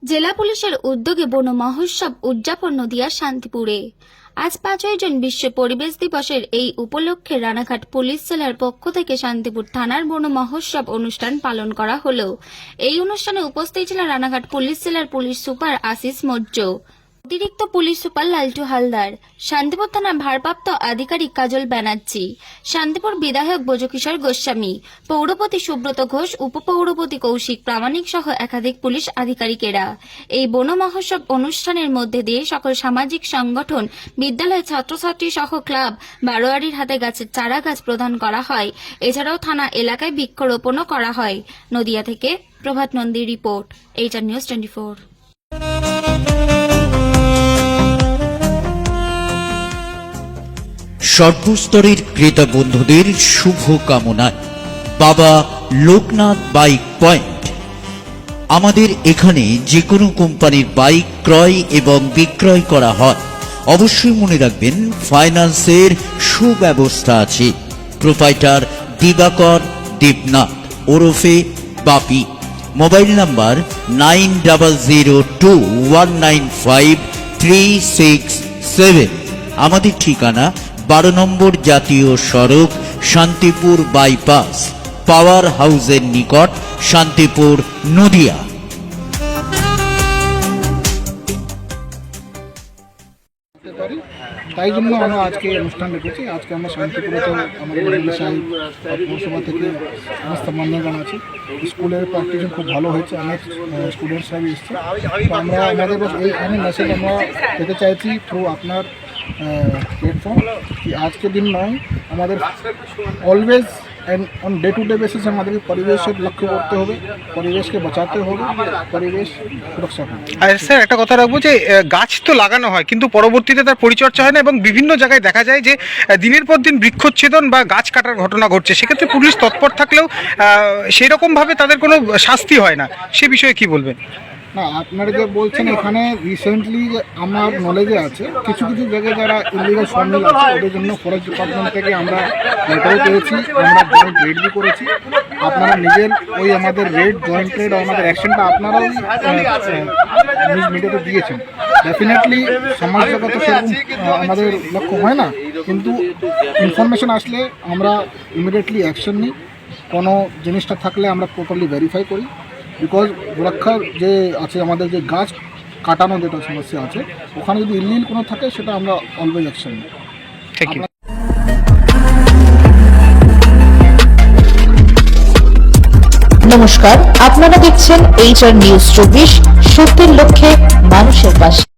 জেলা পুলিশের উদ্যোগে বন মহোৎসব উদযাপন নদিয়ার শান্তিপুরে। আজ 5ই জুন বিশ্ব পরিবেশ দিবসের এই উপলক্ষে রানাঘাট পুলিশ জেলার পক্ষ থেকে শান্তিপুর থানার বন মহোৎসব অনুষ্ঠান পালন করা হলো। এই অনুষ্ঠানে উপস্থিত ছিলেন রানাঘাট পুলিশ জেলার পুলিশ সুপার আশিস মৌর্য, অতিরিক্ত পুলিশ সুপার লালটু হালদার, শান্তিপুর থানার ভারপ্রাপ্ত আধিকারিক কাজল ব্যানার্জি, শান্তিপুর বিধায়ক ব্রজকিশোর গোস্বামী, পৌরপতি সুব্রত ঘোষ, উপপৌরপতি কৌশিক প্রামাণিক সহ একাধিক পুলিশ আধিকারিকেরা। এই বন মহোৎসব অনুষ্ঠানের মধ্যে দিয়ে সকল সামাজিক সংগঠন, বিদ্যালয়ের ছাত্রছাত্রী সহ ক্লাব, বারোয়ারির হাতে গাছের চারা গাছ প্রদান করা হয়। এছাড়াও থানা এলাকায় বৃক্ষরোপণও করা হয়। নদিয়া থেকে প্রভাত নন্দীর রিপোর্ট, HR নিউজ 24। সর্বস্তরের ক্রেতা বন্ধুদের শুভ কামনায় বাবা লোকনাথ বাইক পয়েন্ট। আমাদের এখানে যে কোনো কোম্পানির বাইক ক্রয় এবং বিক্রয় করা হয়। অবশ্যই মনে রাখবেন, ফাইন্যান্সের সুব্যবস্থা আছে। প্রোপাইটার দিবাকর দেবনাথ ওরফে বাপি। Mobile number 9002195367। আমাদের ঠিকানা 12 নম্বর জাতীয় সড়ক, শান্তিপুর বাইপাস, পাওয়ার হাউসের নিকট, শান্তিপুর, নদিয়া। তাই জন্য আমরা আজকে অনুষ্ঠান রেখেছি। আজকে আমরা শান্তিপুরে তো আমাদের সাহেব পৌরসভা থেকে সমস্ত মান্যগণ আছে। স্কুলের প্র্যাকটিসও খুব ভালো হয়েছে, অনেক স্টুডেন্টসরা এসছে। তো আমরা আমাদের এইখানে মেসেজ আমরা পেতে চাইছি থ্রু আপনার প্ল্যাটফর্ম, কি আজকে দিন নয়, আমাদের always and on day to day basis আমাদেরকে পরিবেশের লক্ষ্য করতে হবে, পরিবেশকে বাঁচাতে হবে, পরিবেশ সুরক্ষা করতে হবে। আর স্যার একটা কথা রাখবো যে গাছ তো লাগানো হয় কিন্তু পরবর্তীতে তার পরিচর্যা হয় না, এবং বিভিন্ন জায়গায় দেখা যায় যে দিনের পর দিন বৃক্ষচ্ছেদন বা গাছ কাটার ঘটনা ঘটছে। সেক্ষেত্রে পুলিশ তৎপর থাকলেও সেই রকমভাবে তাদের কোনো শাস্তি হয় না। সে বিষয়ে কি বলবেন? না, আপনারা যে বলছেন, এখানে রিসেন্টলি আমার নলেজে আছে কিছু কিছু জায়গায় যারা ইলিগাল সমিল আছে ওদের জন্য ফরেস্ট ডিপার্টমেন্ট থেকে আমরা লেটারও পেয়েছি, আমরা জয়েন্ট রেডও করেছি। আপনারা নিজের ওই আমাদের রেড, জয়েন্ট রেড, আমাদের অ্যাকশনটা আপনারাও নিউজ মিডিয়াতে দিয়েছেন। ডেফিনেটলি সমাজ জগৎ তো সেরকম আমাদের লক্ষ্য হয় না, কিন্তু ইনফরমেশন আসলে আমরা ইমিডিয়েটলি অ্যাকশন নিই। কোনো জিনিসটা থাকলে আমরা প্রপারলি ভেরিফাই করি। বিকজ সুরক্ষার যে আছে, আমাদের যে গাছ কাটানো যেটা সমস্যা আছে, ওখানে যদি ইলিগাল কোনো থাকে সেটা আমরা অলওয়েজ অ্যাকশন নিই। নমস্কার, আপনারা দেখছেন HR নিউজ 24, সত্যের লক্ষ্যে মানুষের পাশে।